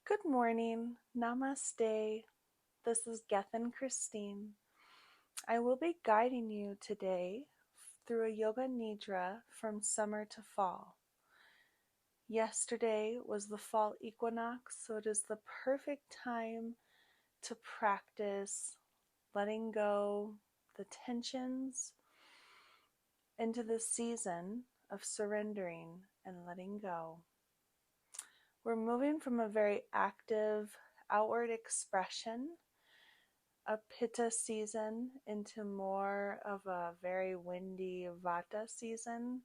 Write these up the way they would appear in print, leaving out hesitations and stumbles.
Good morning. Namaste. This is Gethin Christine. I will be guiding you today through a Yoga Nidra from summer to fall. Yesterday was the fall equinox, so it is the perfect time to practice letting go the tensions into the season of surrendering and letting go. We're moving from a very active outward expression, a pitta season, into more of a very windy vata season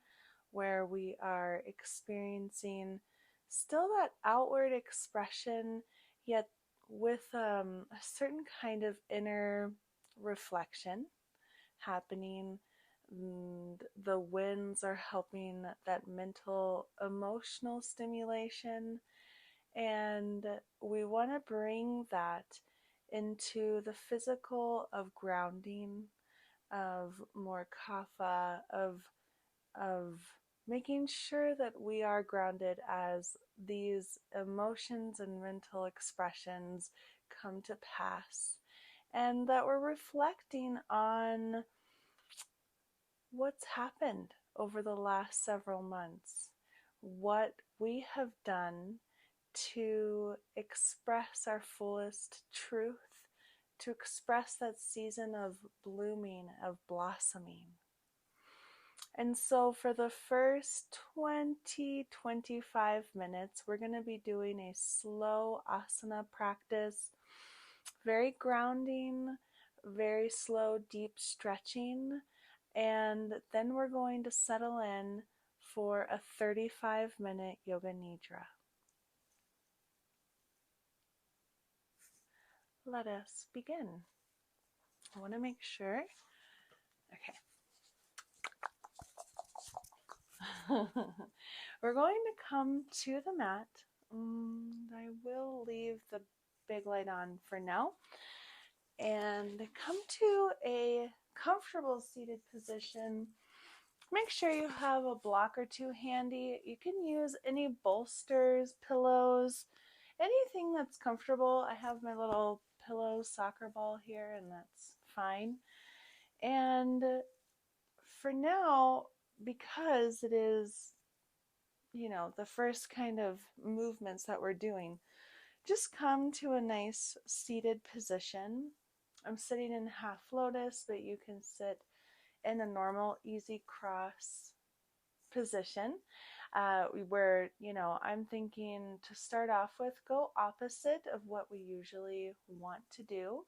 where we are experiencing still that outward expression, yet with a certain kind of inner reflection happening. The winds are helping that mental, emotional stimulation, and we want to bring that into the physical of grounding, of more kapha, of making sure that we are grounded as these emotions and mental expressions come to pass, and that we're reflecting on what's happened over the last several months, what we have done to express our fullest truth, to express that season of blooming, of blossoming. And so for the first 25 minutes, we're going to be doing a slow asana practice, very grounding, very slow, deep stretching. And then we're going to settle in for a 35-minute yoga nidra. Let us begin. I want to make sure. Okay. We're going to come to the mat. I will leave the big light on for now. And come to a comfortable seated position. Make sure you have a block or two handy. You can use any bolsters, pillows, anything that's comfortable. I have my little pillow soccer ball here, and that's fine. And for now, because it is, the first kind of movements that we're doing, just come to a nice seated position. I'm sitting in half lotus, but you can sit in a normal, easy cross position. Where, I'm thinking to start off with, go opposite of what we usually want to do,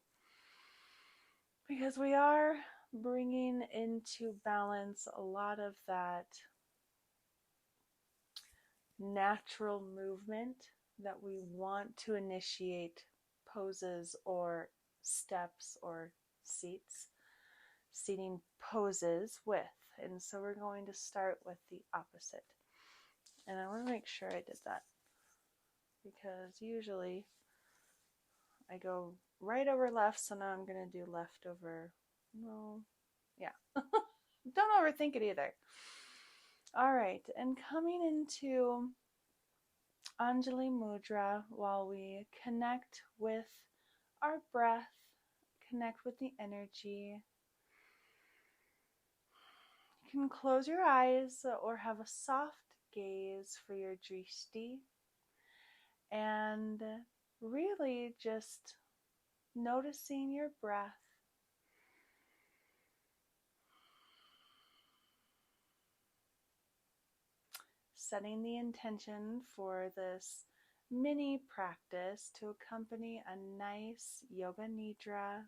because we are bringing into balance a lot of that natural movement that we want to initiate poses or steps or seating poses with. And so we're going to start with the opposite. And I want to make sure I did that, because usually I go right over left, so now I'm going to do left over. No, yeah. Don't overthink it either. All right, and coming into Anjali Mudra while we connect with our breath, connect with the energy. You can close your eyes or have a soft gaze for your drishti, and really just noticing your breath. Setting the intention for this mini practice to accompany a nice yoga nidra.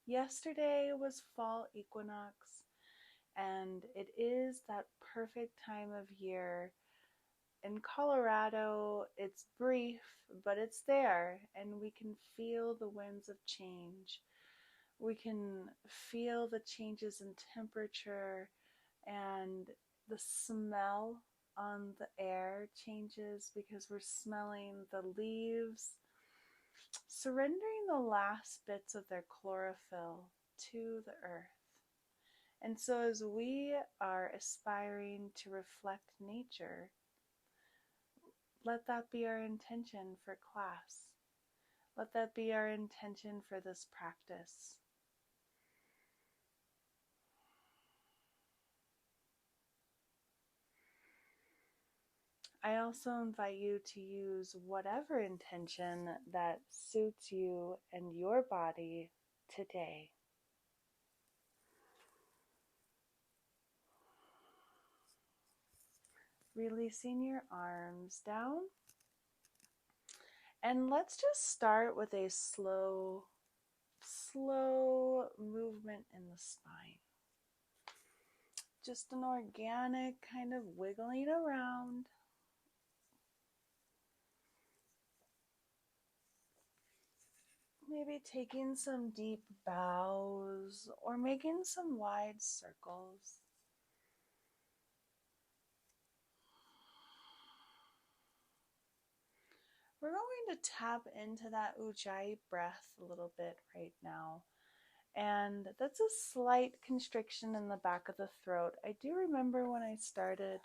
Yesterday was fall equinox, and it is that perfect time of year. In Colorado, it's brief, but it's there, and we can feel the winds of change. We can feel the changes in temperature, and the smell on the air changes because we're smelling the leaves surrendering the last bits of their chlorophyll to the earth. And so as we are aspiring to reflect nature let that be our intention for class. Let that be our intention for this practice. I also invite you to use whatever intention that suits you and your body today. Releasing your arms down. And let's just start with a slow movement in the spine. Just an organic kind of wiggling around. Maybe taking some deep bows or making some wide circles. We're going to tap into that ujjayi breath a little bit right now. And that's a slight constriction in the back of the throat. I do remember when I started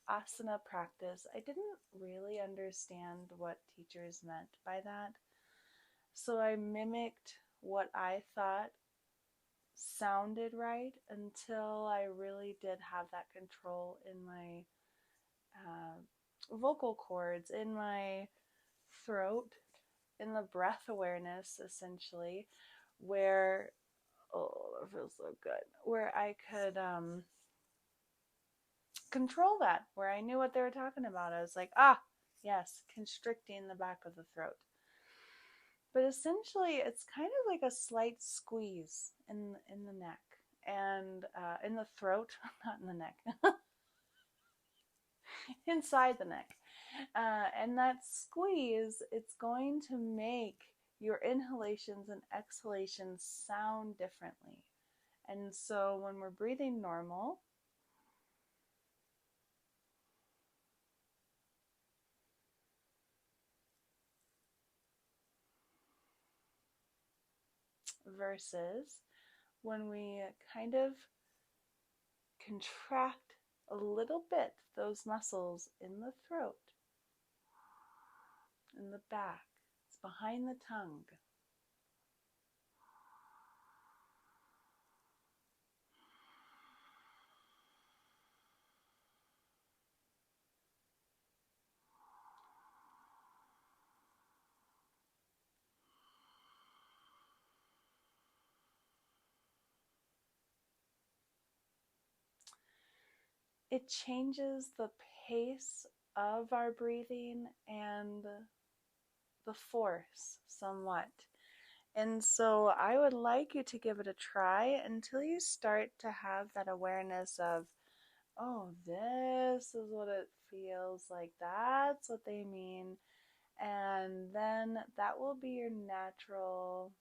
asana practice, I didn't really understand what teachers meant by that. So I mimicked what I thought sounded right until I really did have that control in my vocal cords, in my throat, in the breath awareness, essentially, where, oh, that feels so good, where I could control that, where I knew what they were talking about. I was like, yes, constricting the back of the throat. But essentially, it's kind of like a slight squeeze in the neck and in the throat, not in the neck, inside the neck. And that squeeze, it's going to make your inhalations and exhalations sound differently. And so when we're breathing normal, versus when we kind of contract a little bit those muscles in the throat, in the back, it's behind the tongue. It changes the pace of our breathing and the force somewhat. And so I would like you to give it a try until you start to have that awareness of, oh, this is what it feels like. That's what they mean. And then that will be your natural,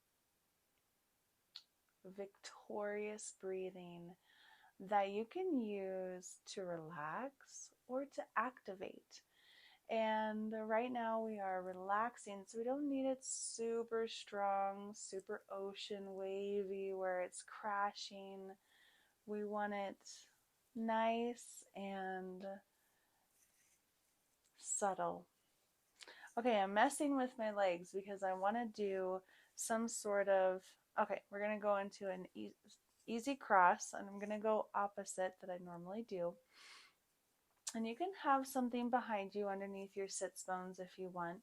victorious breathing that you can use to relax or to activate. And right now we are relaxing, so we don't need it super strong, super ocean wavy where it's crashing. We want it nice and subtle. Okay, I'm messing with my legs because I want to do some sort of, okay, we're going to go into an easy cross, and I'm going to go opposite that I normally do. And you can have something behind you underneath your sits bones if you want.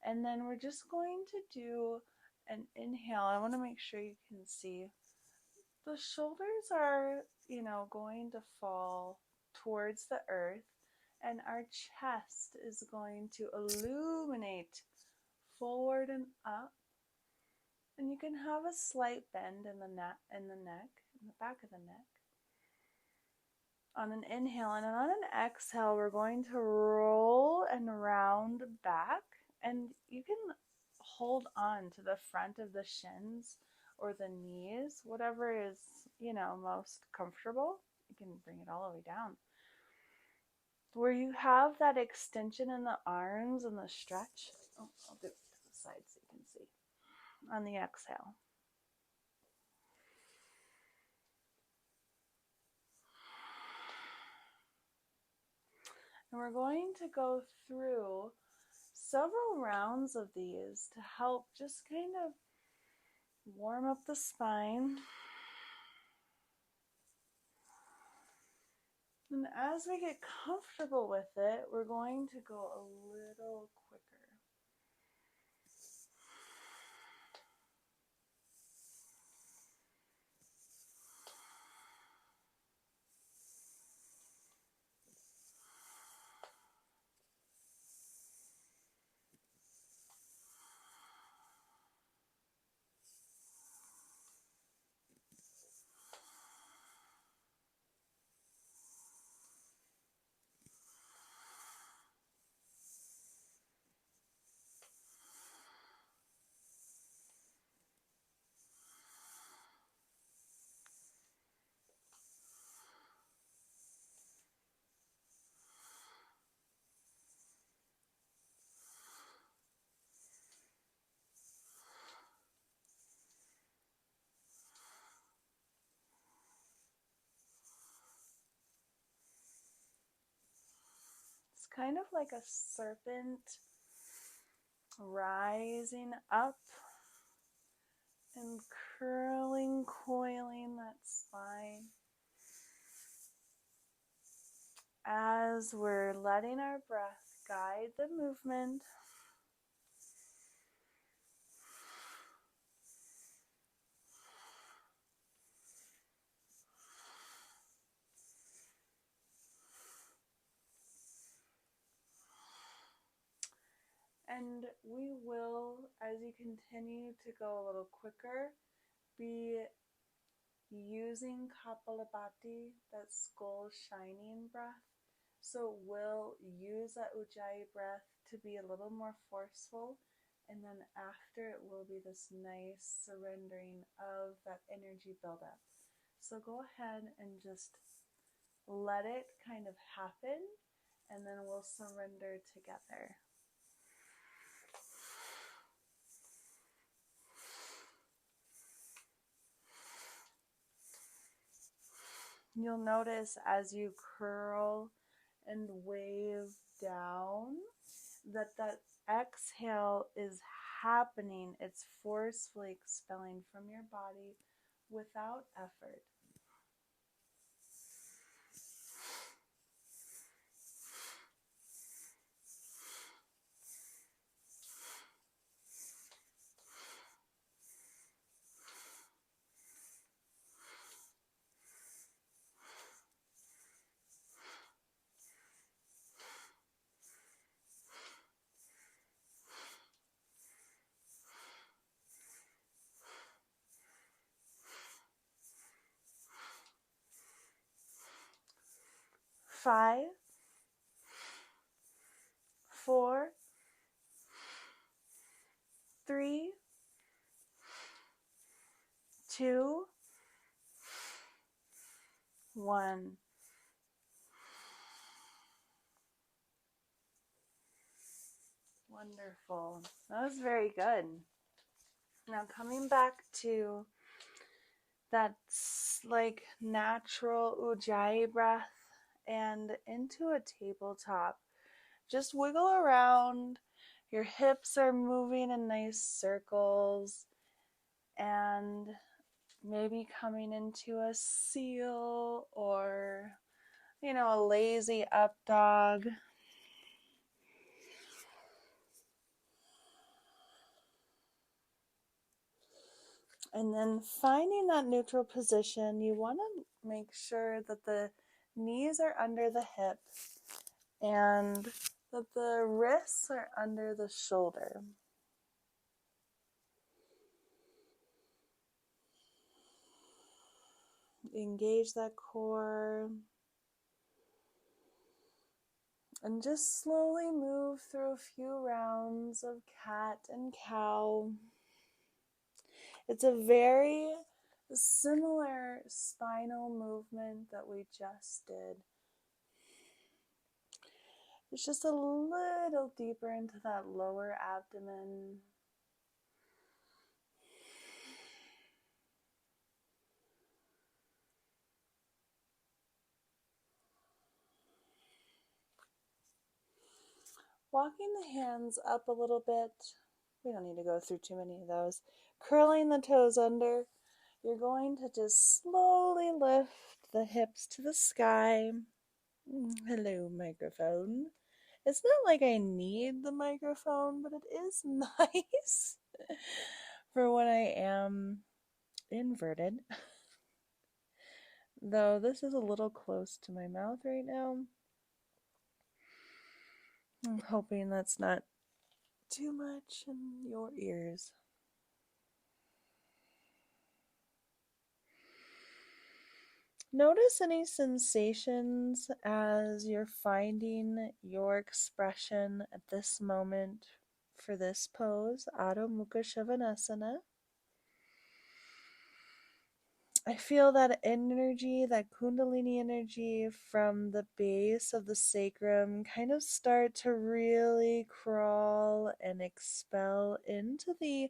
And then we're just going to do an inhale. I want to make sure you can see. The shoulders are, going to fall towards the earth, and our chest is going to illuminate forward and up. And you can have a slight bend in the neck, in the back of the neck. On an inhale, and on an exhale, we're going to roll and round back, and you can hold on to the front of the shins or the knees, whatever is, most comfortable. You can bring it all the way down. Where you have that extension in the arms and the stretch. Oh, I'll do it to the side so you can see. On the exhale. And we're going to go through several rounds of these to help just kind of warm up the spine. And as we get comfortable with it, we're going to go a little quicker. It's kind of like a serpent rising up and curling, coiling that spine as we're letting our breath guide the movement. And we will, as you continue to go a little quicker, be using kapalbati, that skull shining breath. So we'll use that ujjayi breath to be a little more forceful, and then after it will be this nice surrendering of that energy buildup. So go ahead and just let it kind of happen, and then we'll surrender together. You'll notice as you curl and wave down that exhale is happening. It's forcefully expelling from your body without effort. Five, 4, 3, 2, 1. Wonderful. That was very good. Now coming back to that like natural ujjayi breath and into a tabletop. Just wiggle around. Your hips are moving in nice circles, and maybe coming into a seal or, a lazy up dog. And then finding that neutral position, you want to make sure that the knees are under the hips and that the wrists are under the shoulder. Engage that core. And just slowly move through a few rounds of cat and cow. It's a very similar spinal movement that we just did. It's just a little deeper into that lower abdomen. Walking the hands up a little bit. We don't need to go through too many of those. Curling the toes under. You're going to just slowly lift the hips to the sky. Hello, microphone. It's not like I need the microphone, but it is nice for when I am inverted. Though this is a little close to my mouth right now. I'm hoping that's not too much in your ears. Notice any sensations as you're finding your expression at this moment for this pose, Adho Mukha Svanasana. I feel that energy, that Kundalini energy from the base of the sacrum kind of start to really crawl and expel into the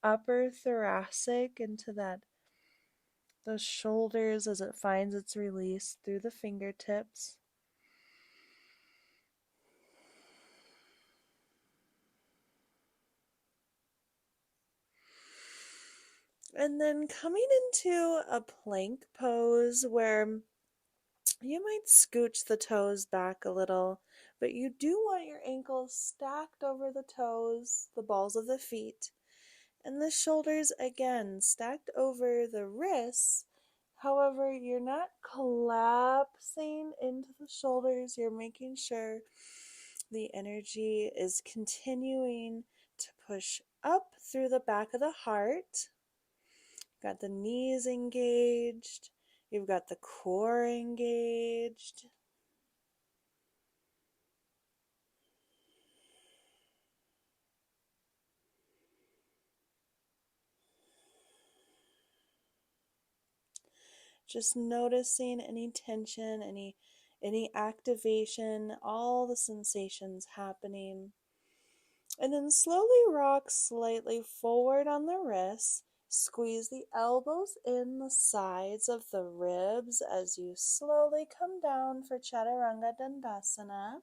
upper thoracic, into those shoulders as it finds its release through the fingertips. And then coming into a plank pose where you might scooch the toes back a little, but you do want your ankles stacked over the toes, the balls of the feet, and the shoulders again stacked over the wrists. However, you're not collapsing into the shoulders. You're making sure the energy is continuing to push up through the back of the heart. Got the knees engaged. You've got the core engaged. Just noticing any tension, any activation, all the sensations happening. And then slowly rock slightly forward on the wrists. Squeeze the elbows in the sides of the ribs as you slowly come down for Chaturanga Dandasana.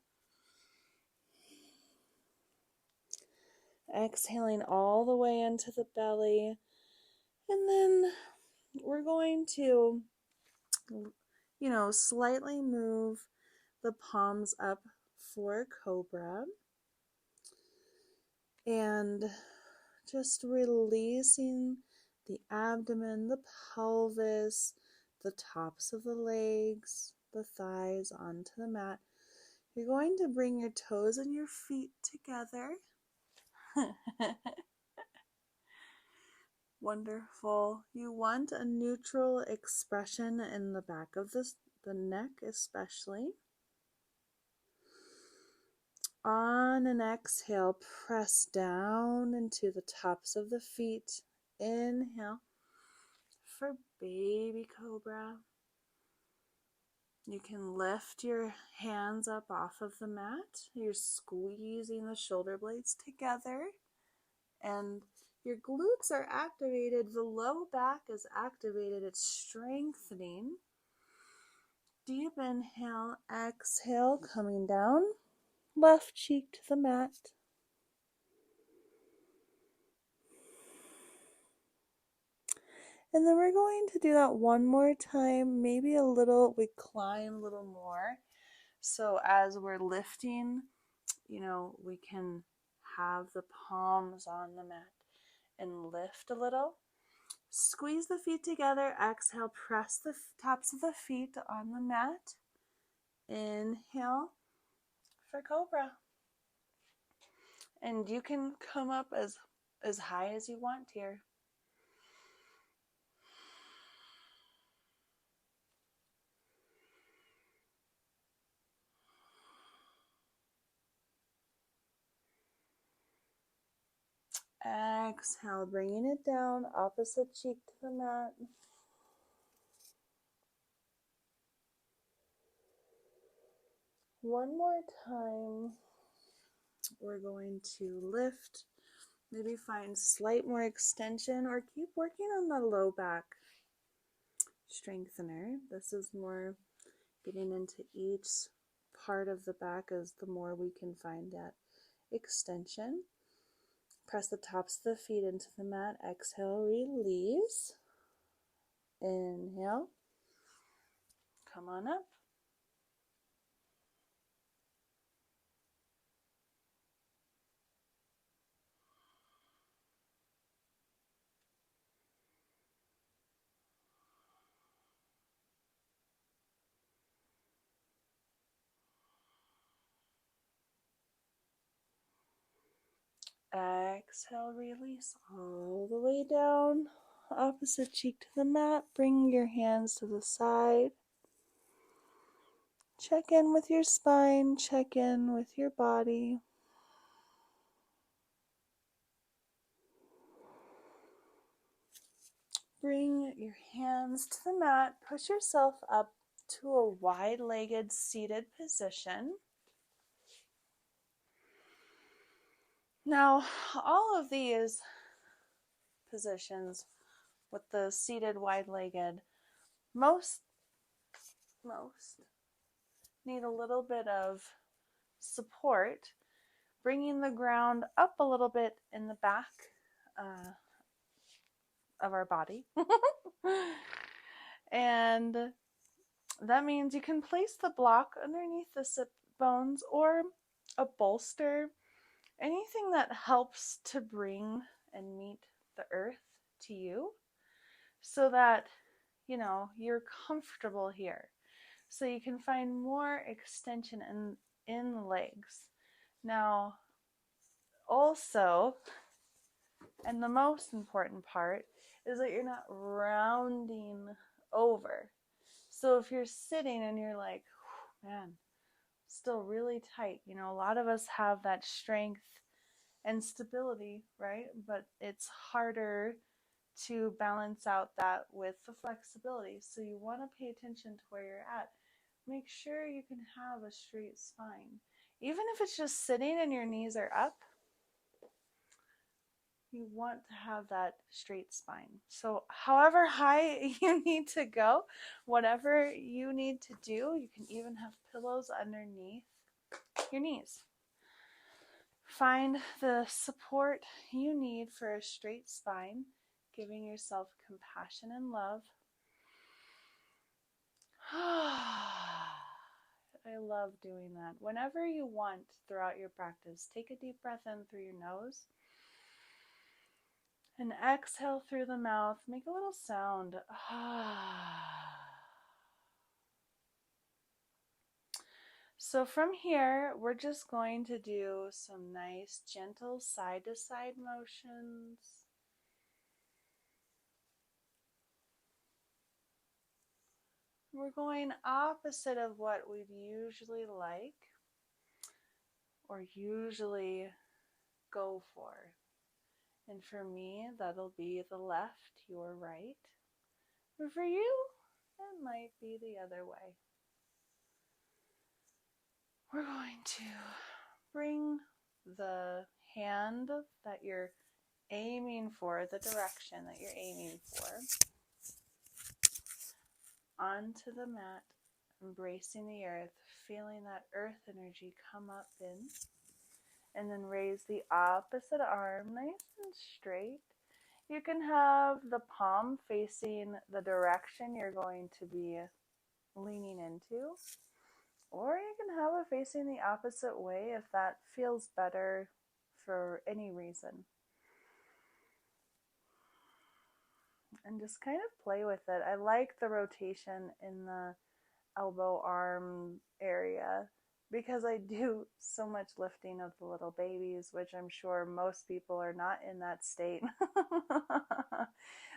Exhaling all the way into the belly. And then we're going to, slightly move the palms up for Cobra. And just releasing the abdomen, the pelvis, the tops of the legs, the thighs onto the mat. You're going to bring your toes and your feet together. Wonderful. You want a neutral expression in the back of the neck especially. On an exhale, press down into the tops of the feet. Inhale for baby cobra. You can lift your hands up off of the mat. You're squeezing the shoulder blades together and your glutes are activated. The low back is activated. It's strengthening. Deep inhale, exhale, coming down. Left cheek to the mat. And then we're going to do that one more time, maybe we climb a little more. So as we're lifting, we can have the palms on the mat and lift a little. Squeeze the feet together, exhale, press the tops of the feet on the mat. Inhale for Cobra. And you can come up as high as you want here. Exhale, bringing it down, opposite cheek to the mat. One more time. We're going to lift, maybe find slight more extension or keep working on the low back strengthener. This is more getting into each part of the back as the more we can find that extension. Press the tops of the feet into the mat. Exhale, release. Inhale. Come on up. Exhale, release all the way down. Opposite cheek to the mat. Bring your hands to the side. Check in with your spine. Check in with your body. Bring your hands to the mat. Push yourself up to a wide-legged seated position. Now, all of these positions with the seated wide-legged, most need a little bit of support, bringing the ground up a little bit in the back of our body. And that means you can place the block underneath the sit bones or a bolster, anything that helps to bring and meet the earth to you so that, you're comfortable here. So you can find more extension in the legs. Now, also, and the most important part, is that you're not rounding over. So if you're sitting and you're like, man, still really tight, a lot of us have that strength and stability, right? But it's harder to balance out that with the flexibility. So you want to pay attention to where you're at. Make sure you can have a straight spine. Even if it's just sitting and your knees are up, you want to have that straight spine. So however high you need to go, whatever you need to do, you can even have pillows underneath your knees. Find the support you need for a straight spine, giving yourself compassion and love. I love doing that. Whenever you want throughout your practice, take a deep breath in through your nose and exhale through the mouth. Make a little sound. So from here, we're just going to do some nice, gentle side-to-side motions. We're going opposite of what we'd usually like or usually go for. And for me, that'll be the left, your right. But for you, it might be the other way. We're going to bring the hand that you're aiming for, the direction that you're aiming for, onto the mat, embracing the earth, feeling that earth energy come up in, and then raise the opposite arm nice and straight. You can have the palm facing the direction you're going to be leaning into, or you can have it facing the opposite way if that feels better for any reason. And just kind of play with it. I like the rotation in the elbow arm area because I do so much lifting of the little babies, which I'm sure most people are not in that state.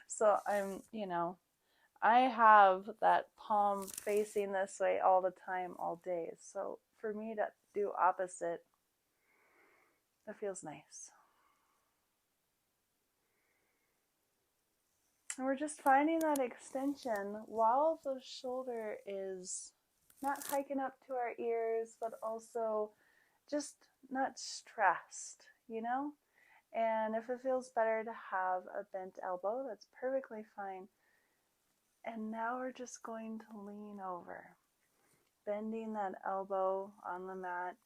So I have that palm facing this way all the time, all day. So for me to do opposite, it feels nice. And we're just finding that extension while the shoulder is not hiking up to our ears, but also just not stressed, And if it feels better to have a bent elbow, that's perfectly fine. And now we're just going to lean over, bending that elbow on the mat.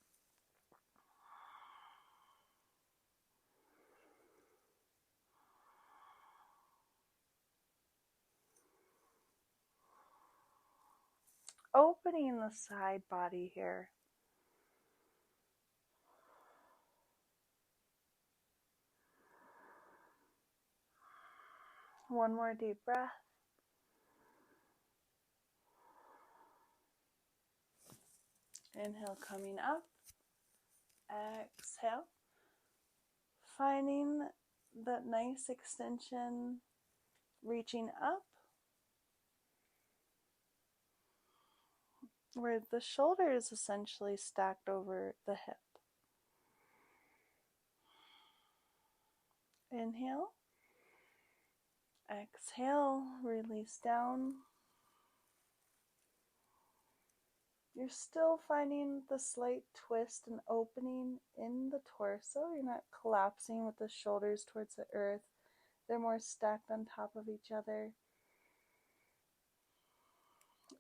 opening the side body here. One more deep breath. Inhale, coming up. Exhale. Finding that nice extension, reaching up, where the shoulder is essentially stacked over the hip. Inhale. Exhale, release down. You're still finding the slight twist and opening in the torso. You're not collapsing with the shoulders towards the earth. They're more stacked on top of each other.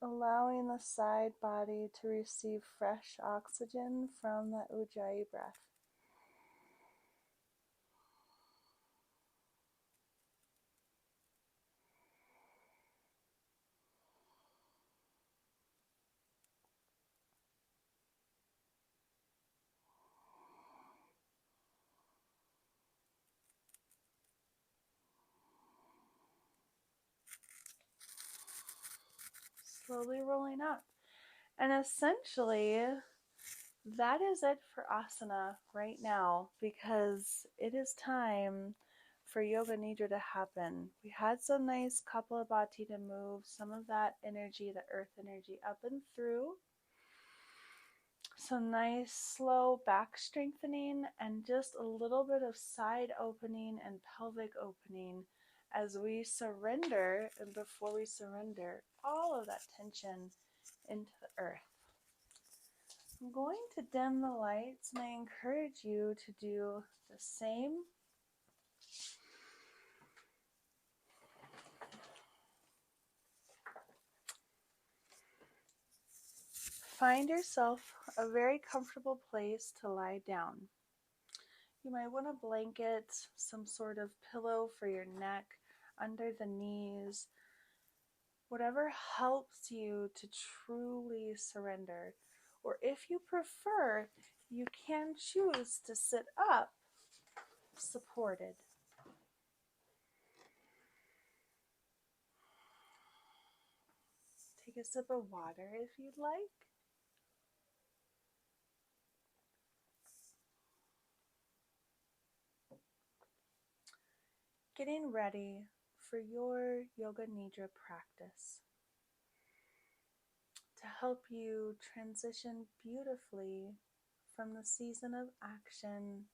Allowing the side body to receive fresh oxygen from that Ujjayi breath. Slowly rolling up. And essentially, that is it for asana right now, because it is time for Yoga Nidra to happen. We had some nice kapalbati to move some of that energy, the earth energy, up and through. Some nice slow back strengthening and just a little bit of side opening and pelvic opening as we surrender, and before we surrender all of that tension into the earth. I'm going to dim the lights, and I encourage you to do the same. Find yourself a very comfortable place to lie down. You might want a blanket, some sort of pillow for your neck, under the knees, whatever helps you to truly surrender. Or if you prefer, you can choose to sit up, supported. Take a sip of water if you'd like. Getting ready for your Yoga Nidra practice to help you transition beautifully from the season of action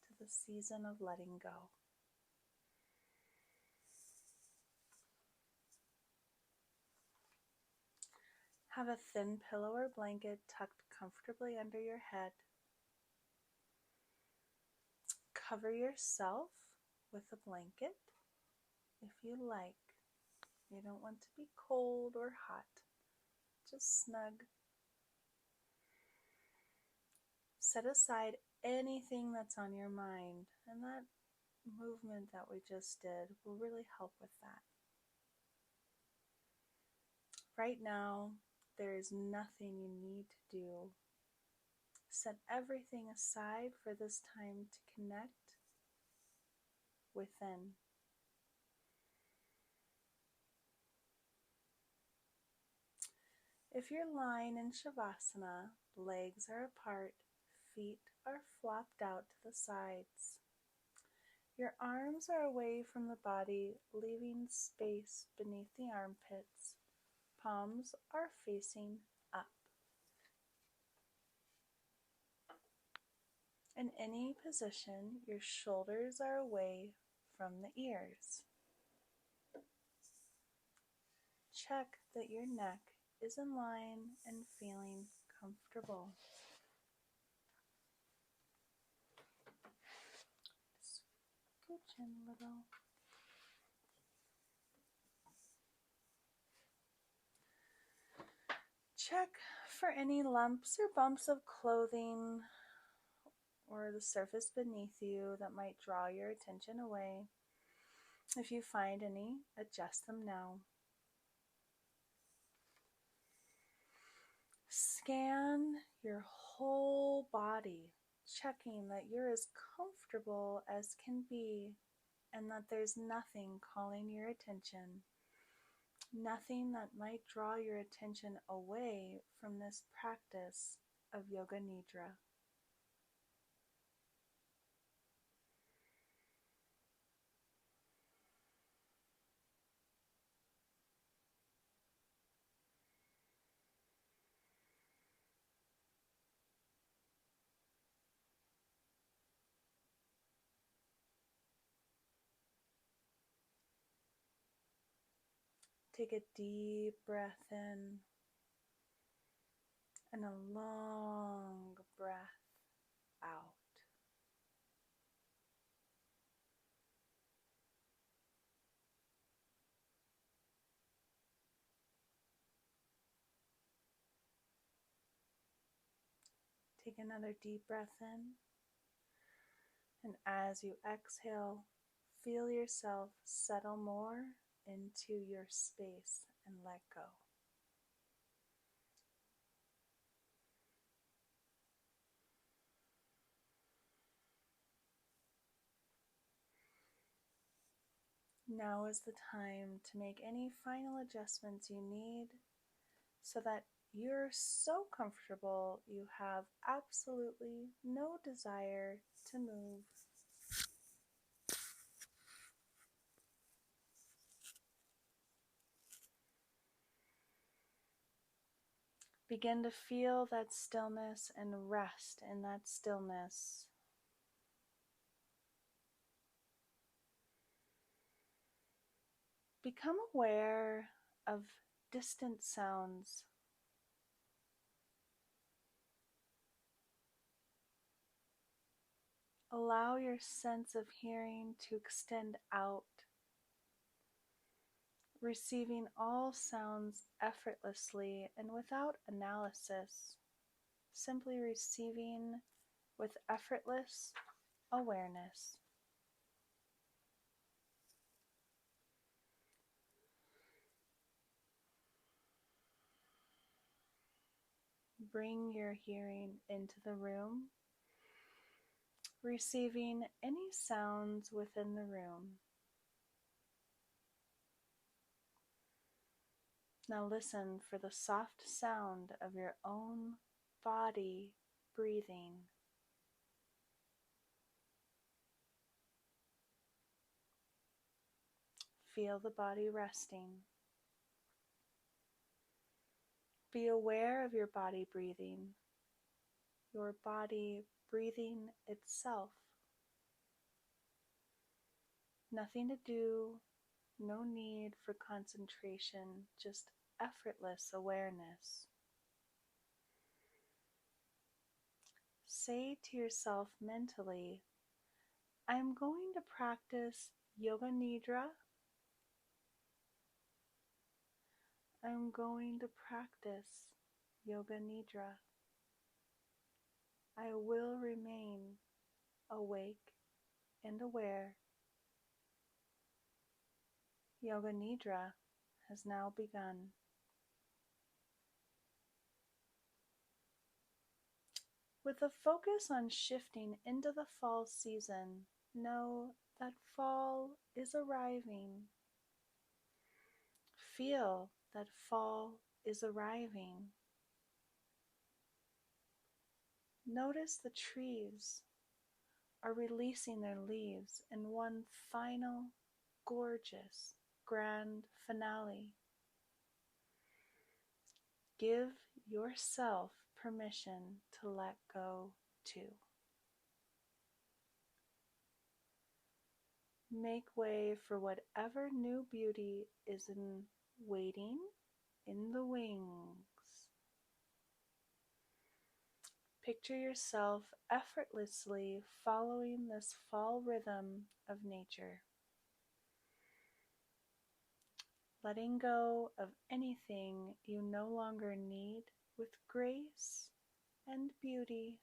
to the season of letting go. Have a thin pillow or blanket tucked comfortably under your head. Cover yourself with a blanket if you like. You don't want to be cold or hot, just snug. Set aside anything that's on your mind, and that movement that we just did will really help with that. Right now, there is nothing you need to do. Set everything aside for this time to connect within. If you're lying in Shavasana, legs are apart, feet are flopped out to the sides. Your arms are away from the body, leaving space beneath the armpits. Palms are facing up. In any position, your shoulders are away from the ears. Check that your neck is in line and feeling comfortable. Scooch in a little. Check for any lumps or bumps of clothing or the surface beneath you that might draw your attention away. If you find any, adjust them now. Scan your whole body, checking that you're as comfortable as can be and that there's nothing calling your attention, nothing that might draw your attention away from this practice of Yoga Nidra. Take a deep breath in and a long breath out. Take another deep breath in, and as you exhale, feel yourself settle more into your space and let go. Now is the time to make any final adjustments you need so that you're so comfortable you have absolutely no desire to move. Begin to feel that stillness and rest in that stillness. Become aware of distant sounds. Allow your sense of hearing to extend out, receiving all sounds effortlessly and without analysis, simply receiving with effortless awareness. Bring your hearing into the room, receiving any sounds within the room. Now listen for the soft sound of your own body breathing. Feel the body resting. Be aware of your body breathing, your body breathing itself. Nothing to do, no need for concentration, just effortless awareness. Say to yourself mentally, I'm going to practice Yoga Nidra. I'm going to practice Yoga Nidra. I will remain awake and aware. Yoga Nidra has now begun. With a focus on shifting into the fall season, know that fall is arriving. Feel that fall is arriving. Notice the trees are releasing their leaves in one final, gorgeous, grand finale. Give yourself permission to let go too. Make way for whatever new beauty is in waiting in the wings. Picture yourself effortlessly following this fall rhythm of nature, letting go of anything you no longer need with grace and beauty,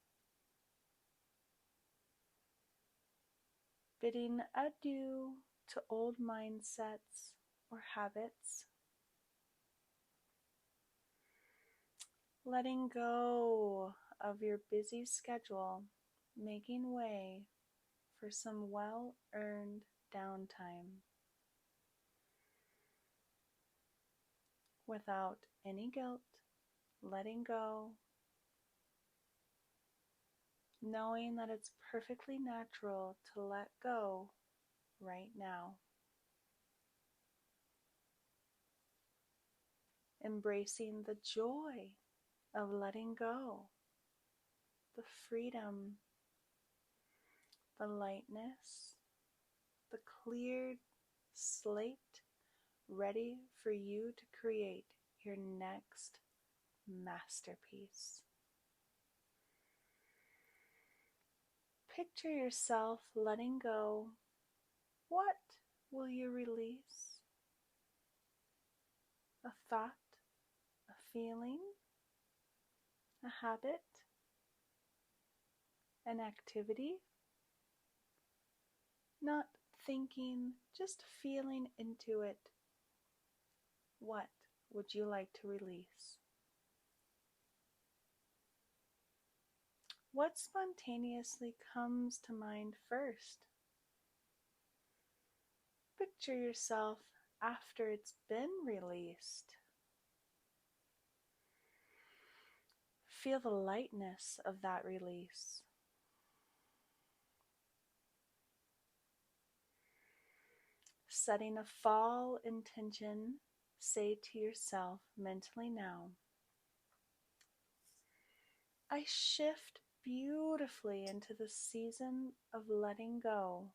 bidding adieu to old mindsets or habits, letting go of your busy schedule, making way for some well-earned downtime without any guilt, letting go, knowing that it's perfectly natural to let go right now. Embracing the joy of letting go, the freedom, the lightness, the cleared slate ready for you to create your next masterpiece. Picture yourself letting go. What will you release? A thought, a feeling, a habit, an activity? Not thinking, just feeling into it. What would you like to release? What spontaneously comes to mind first? Picture yourself after it's been released. Feel the lightness of that release. Setting a fall intention, say to yourself mentally now, I shift beautifully into the season of letting go.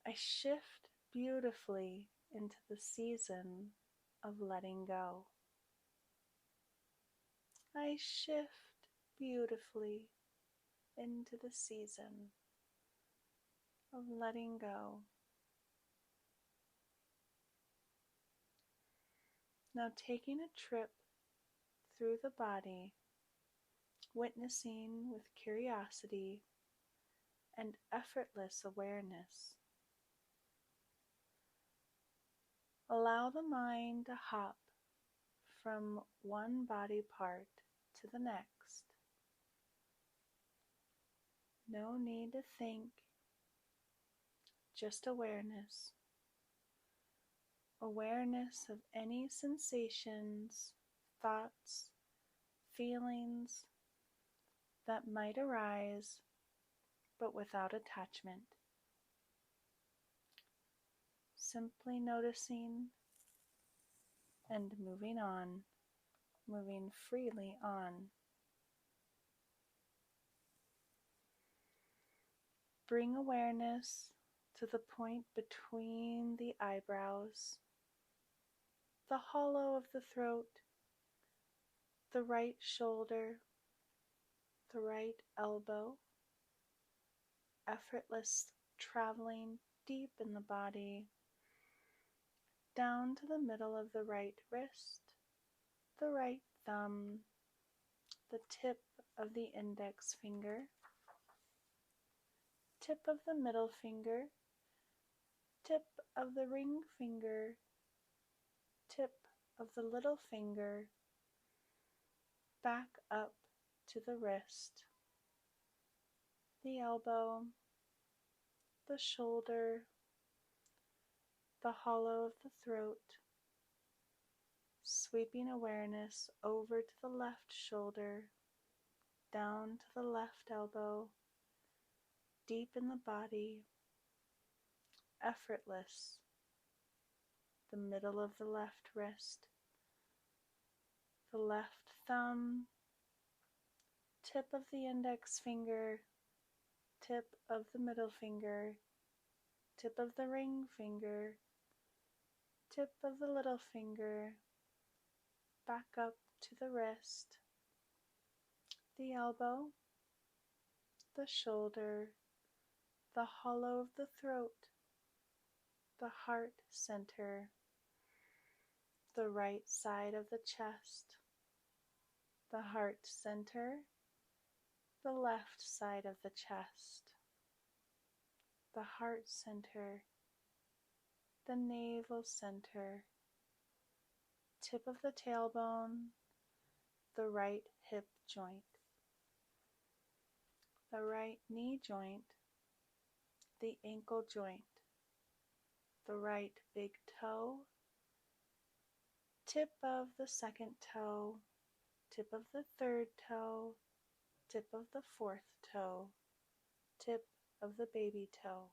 I shift beautifully into the season of letting go. I shift beautifully into the season of letting go. Now taking a trip through the body, witnessing with curiosity and effortless awareness. Allow the mind to hop from one body part to the next. No need to think, just awareness. Awareness of any sensations, thoughts, feelings that might arise, but without attachment. Simply noticing and moving on, moving freely on. Bring awareness to the point between the eyebrows, the hollow of the throat, the right shoulder, the right elbow, effortless traveling deep in the body, down to the middle of the right wrist, the right thumb, the tip of the index finger, tip of the middle finger, tip of the ring finger, tip of the little finger, back up to the wrist, the elbow, the shoulder, the hollow of the throat, sweeping awareness over to the left shoulder, down to the left elbow, deep in the body, effortless, the middle of the left wrist, the left thumb, tip of the index finger, tip of the middle finger, tip of the ring finger, tip of the little finger, back up to the wrist, the elbow, the shoulder, the hollow of the throat, the heart center, the right side of the chest, the heart center, the left side of the chest, the heart center, the navel center, tip of the tailbone, the right hip joint, the right knee joint, the ankle joint, the right big toe, tip of the second toe, tip of the third toe, tip of the fourth toe, tip of the baby toe.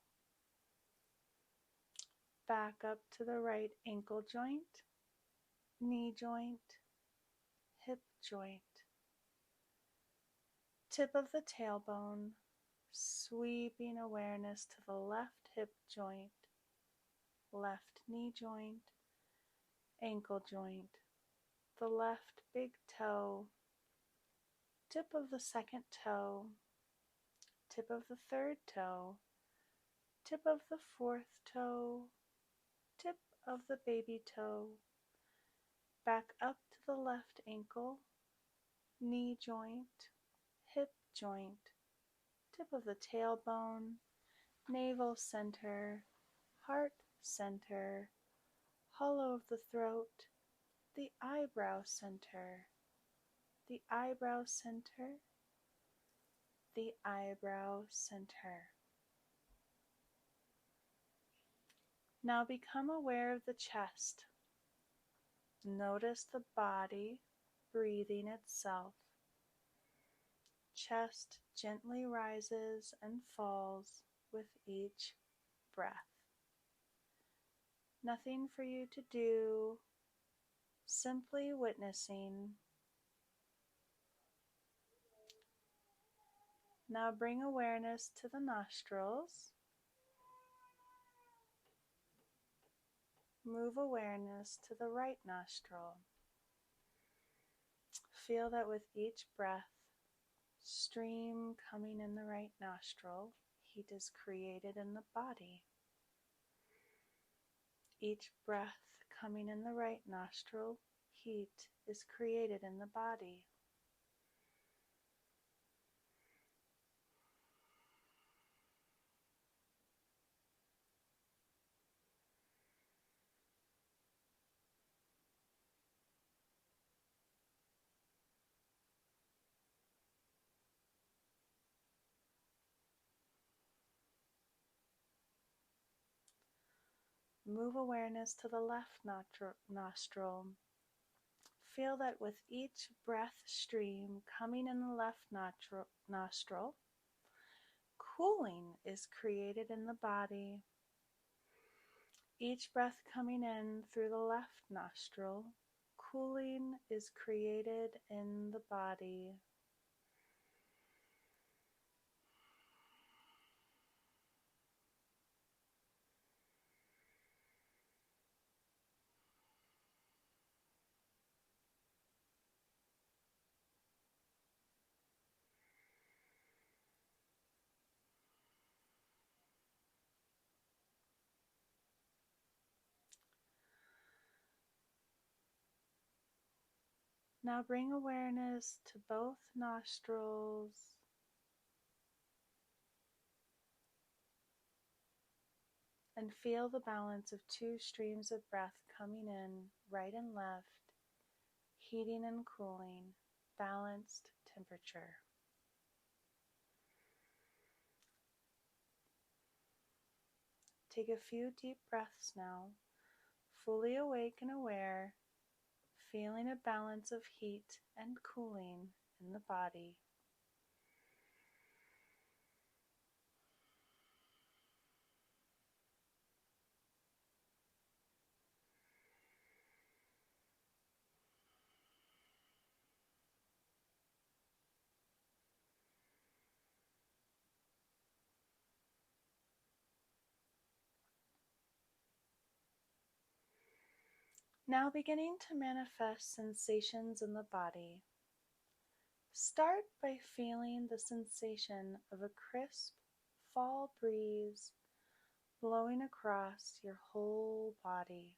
Back up to the right ankle joint, knee joint, hip joint, tip of the tailbone, sweeping awareness to the left hip joint, left knee joint, ankle joint, the left big toe, tip of the second toe, tip of the third toe, tip of the fourth toe, tip of the baby toe, back up to the left ankle, knee joint, hip joint, tip of the tailbone, navel center, heart center, hollow of the throat, the eyebrow center, the eyebrow center, the eyebrow center. Now become aware of the chest. Notice the body breathing itself. Chest gently rises and falls with each breath. Nothing for you to do, simply witnessing. Now bring awareness to the nostrils. Move awareness to the right nostril. Feel that with each breath, stream coming in the right nostril, heat is created in the body. Each breath coming in the right nostril, heat is created in the body. Move awareness to the left nostril. Feel that with each breath stream coming in the left nostril, cooling is created in the body. Each breath coming in through the left nostril, cooling is created in the body. Now bring awareness to both nostrils. And feel the balance of two streams of breath coming in, right and left, heating and cooling, balanced temperature. Take a few deep breaths now, fully awake and aware, feeling a balance of heat and cooling in the body. Now beginning to manifest sensations in the body. Start by feeling the sensation of a crisp fall breeze blowing across your whole body.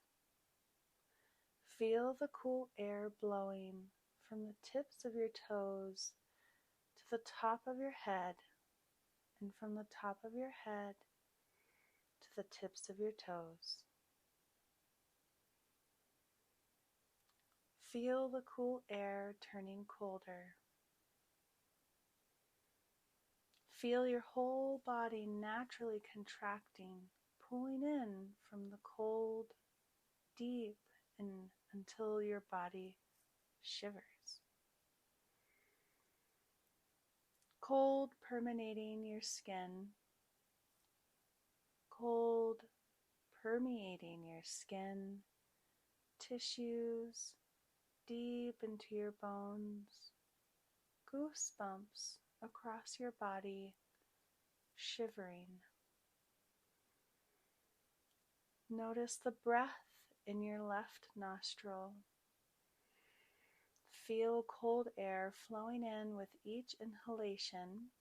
Feel the cool air blowing from the tips of your toes to the top of your head, and from the top of your head to the tips of your toes. Feel the cool air turning colder. Feel your whole body naturally contracting, pulling in from the cold deep in until your body shivers. Cold permeating your skin, cold permeating your skin, tissues, deep into your bones, goosebumps across your body, shivering. Notice the breath in your left nostril. Feel cold air flowing in with each inhalation.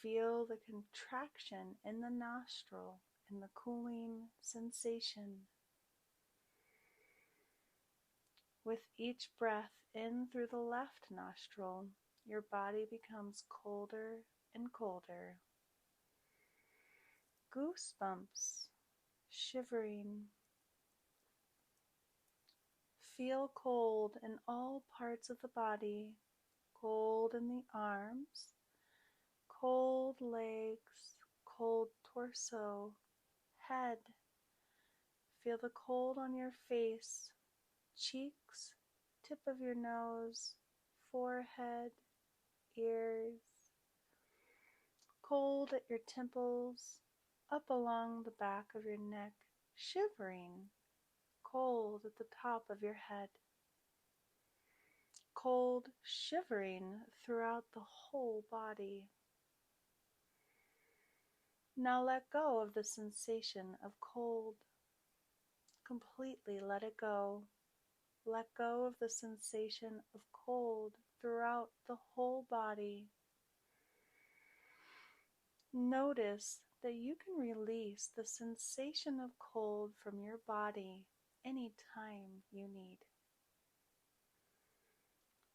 Feel the contraction in the nostril and the cooling sensation. With each breath in through the left nostril, your body becomes colder and colder. Goosebumps, shivering. Feel cold in all parts of the body, cold in the arms, cold legs, cold torso, head. Feel the cold on your face, cheeks, tip of your nose, forehead, ears. Cold at your temples, up along the back of your neck, shivering. Cold at the top of your head. Cold shivering throughout the whole body. Now let go of the sensation of cold. Completely let it go. Let go of the sensation of cold throughout the whole body. Notice that you can release the sensation of cold from your body anytime you need.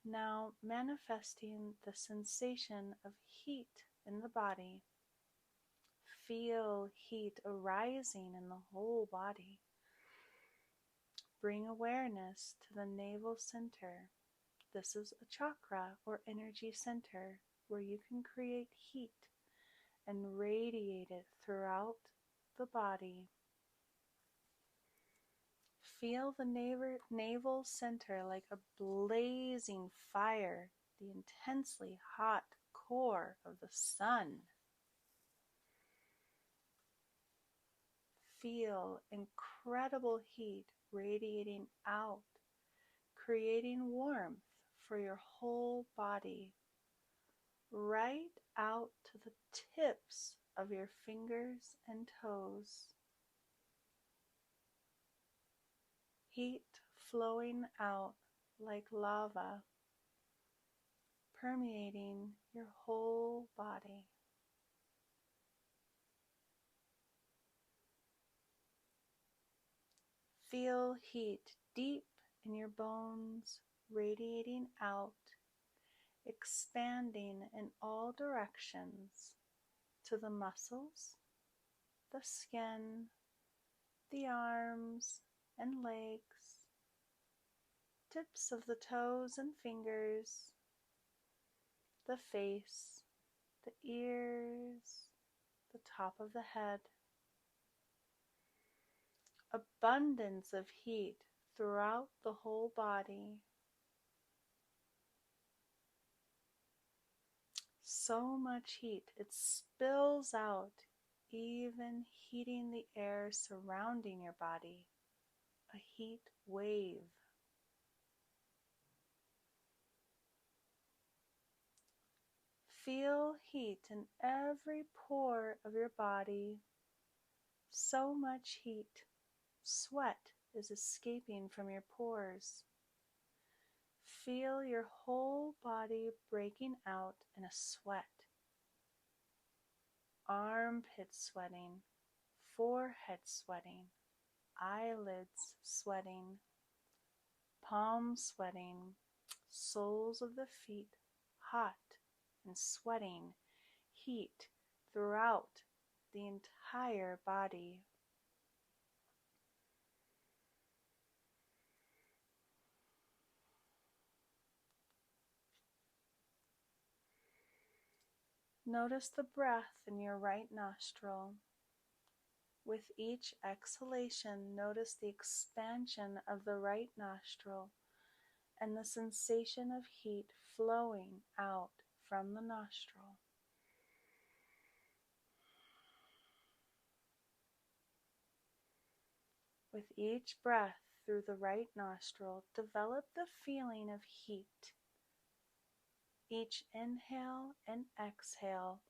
Now manifesting the sensation of heat in the body. Feel heat arising in the whole body. Bring awareness to the navel center. This is a chakra or energy center where you can create heat and radiate it throughout the body. Feel the navel center like a blazing fire, the intensely hot core of the sun. Feel incredible heat radiating out, creating warmth for your whole body, right out to the tips of your fingers and toes. Heat flowing out like lava, permeating your whole body. Feel heat deep in your bones, radiating out, expanding in all directions to the muscles, the skin, the arms and legs, tips of the toes and fingers, the face, the ears, the top of the head. Abundance of heat throughout the whole body. So much heat, it spills out, even heating the air surrounding your body. A heat wave. Feel heat in every pore of your body. So much heat. Sweat is escaping from your pores. Feel your whole body breaking out in a sweat. Armpit sweating, forehead sweating, eyelids sweating, palms sweating, soles of the feet hot and sweating, heat throughout the entire body. Notice the breath in your right nostril. With each exhalation, notice the expansion of the right nostril and the sensation of heat flowing out from the nostril. With each breath through the right nostril, develop the feeling of heat. Each inhale and exhale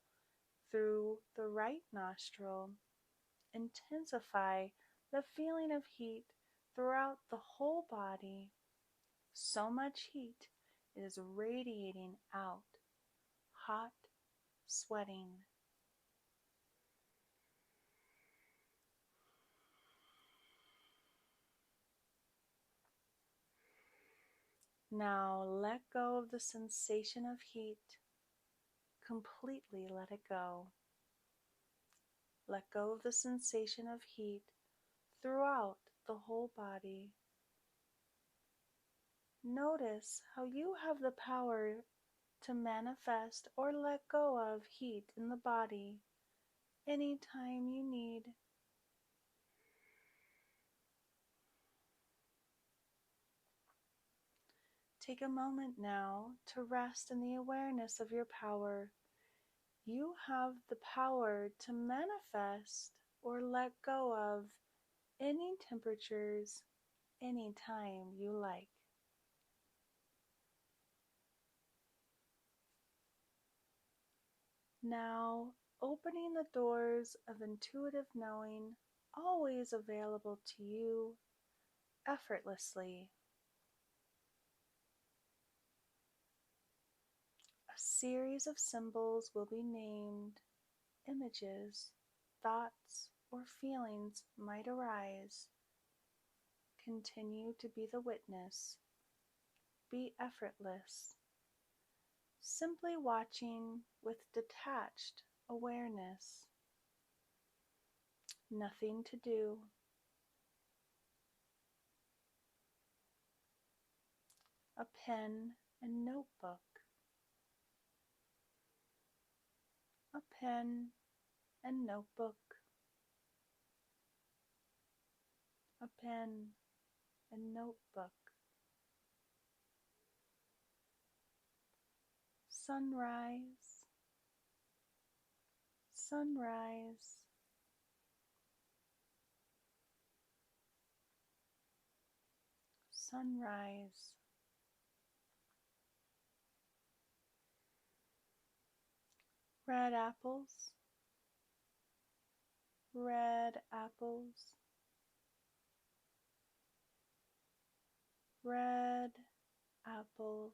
through the right nostril, intensify the feeling of heat throughout the whole body. So much heat is radiating out, hot, sweating. Now let go of the sensation of heat. Completely let it go. Let go of the sensation of heat throughout the whole body. Notice how you have the power to manifest or let go of heat in the body anytime you need. Take a moment now to rest in the awareness of your power. You have the power to manifest or let go of any temperatures anytime you like. Now, opening the doors of intuitive knowing, always available to you effortlessly. A series of symbols will be named. Images, thoughts, or feelings might arise. Continue to be the witness. Be effortless. Simply watching with detached awareness. Nothing to do. A pen and notebook. A pen and notebook. A pen and notebook. Sunrise. Sunrise. Sunrise. Red apples. Red apples. Red apples.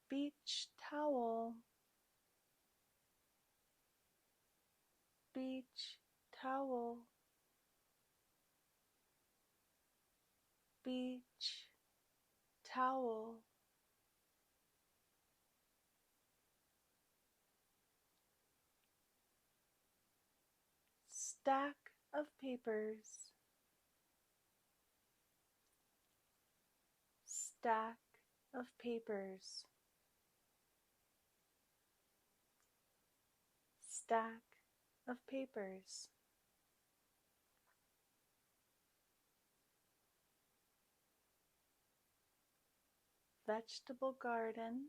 Beach towel. Beach towel. Beach towel. Stack of papers. Stack of papers. Stack of papers. Vegetable garden.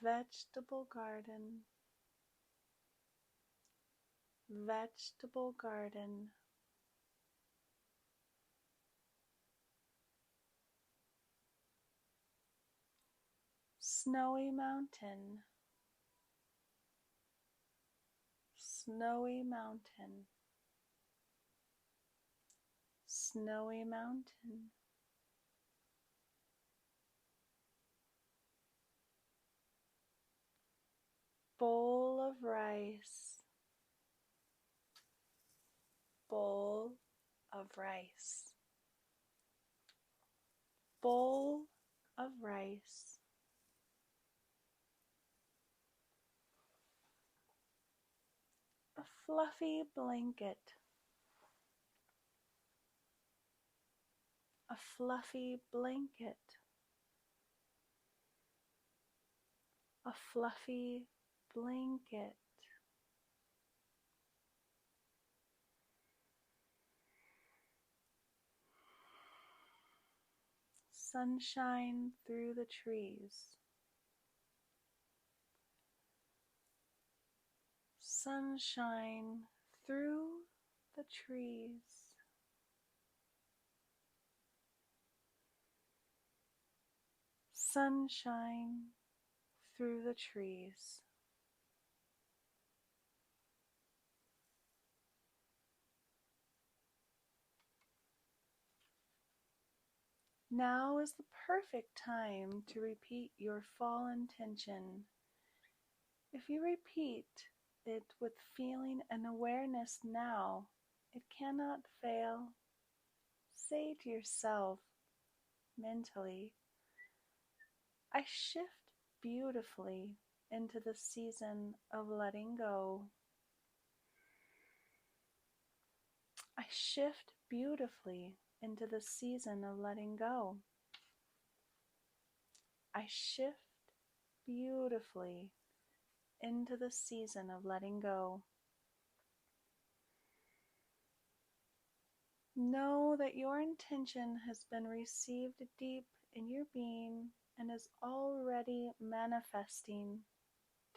Vegetable garden. Vegetable garden. Snowy mountain. Snowy mountain. Snowy mountain. Bowl of rice. Bowl of rice. Bowl of rice. A fluffy blanket. a fluffy blanket, a fluffy blanket. Sunshine through the trees. Sunshine through the trees. Sunshine through the trees. Now is the perfect time to repeat your fall intention. If you repeat it with feeling and awareness now, it cannot fail. Say to yourself mentally, I shift beautifully into the season of letting go. I shift beautifully into the season of letting go. I shift beautifully into the season of letting go. Know that your intention has been received deep in your being and is already manifesting.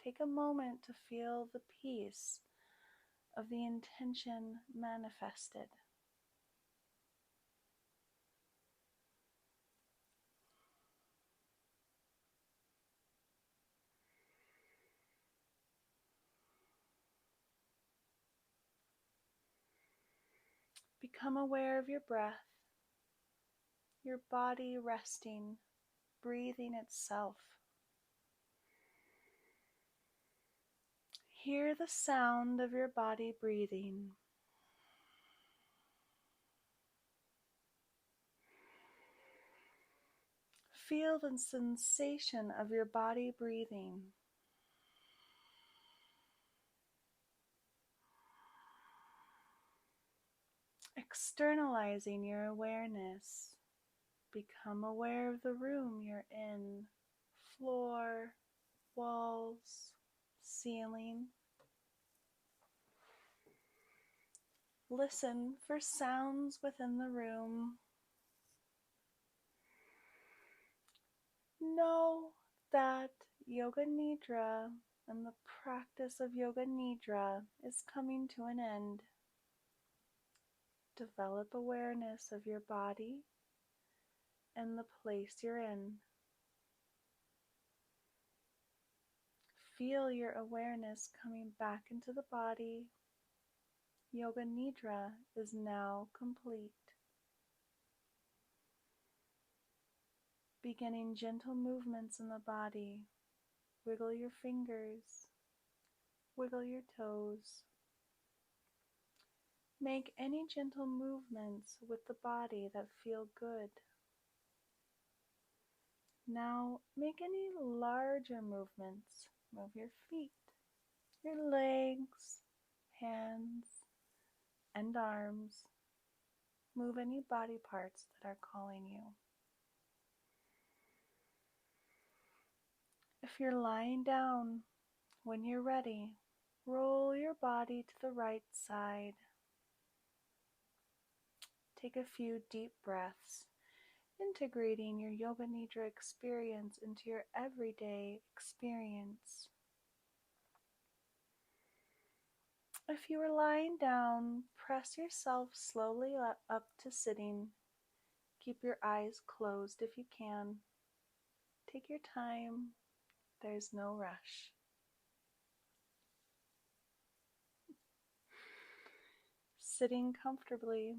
Take a moment to feel the peace of the intention manifested. Become aware of your breath, your body resting, breathing itself. Hear the sound of your body breathing. Feel the sensation of your body breathing. Externalizing your awareness. Become aware of the room you're in, floor, walls, ceiling. Listen for sounds within the room. Know that Yoga Nidra and the practice of Yoga Nidra is coming to an end. Develop awareness of your body and the place you're in. Feel your awareness coming back into the body. Yoga Nidra is now complete. Beginning gentle movements in the body. Wiggle your fingers. Wiggle your toes. Make any gentle movements with the body that feel good. Now make any larger movements. Move your feet, your legs, hands, and arms. Move any body parts that are calling you. If you're lying down, when you're ready, roll your body to the right side. Take a few deep breaths, integrating your Yoga Nidra experience into your everyday experience. If you are lying down, press yourself slowly up to sitting. Keep your eyes closed if you can. Take your time. There's no rush. Sitting comfortably,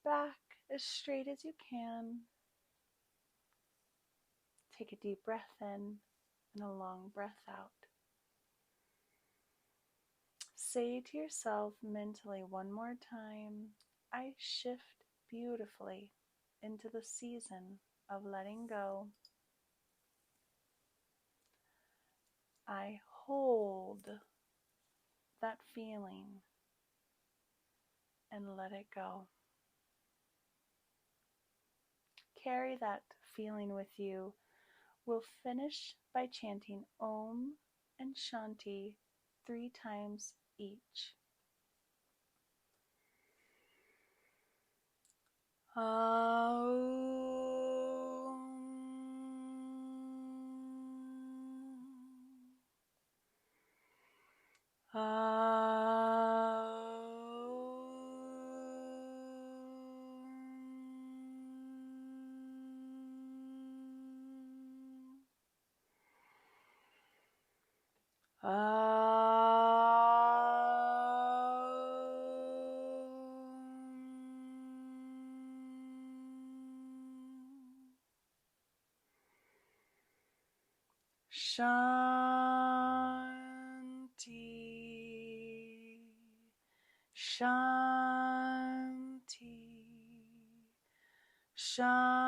back as straight as you can. Take a deep breath in and a long breath out. Say to yourself mentally one more time, I shift beautifully into the season of letting go. I hold that feeling and let it go. carry that feeling with you, we'll finish by chanting Om and Shanti 3 times each. Shanti, Shanti, Shanti.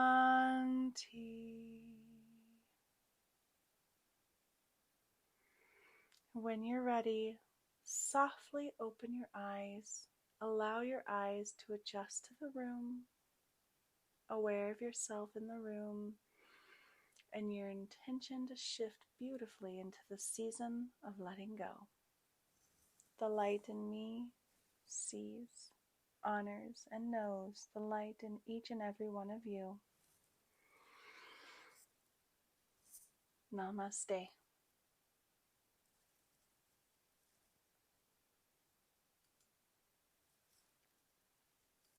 When you're ready, softly open your eyes. Allow your eyes to adjust to the room, aware of yourself in the room, and your intention to shift beautifully into the season of letting go. The light in me sees, honors, and knows the light in each and every one of you. Namaste.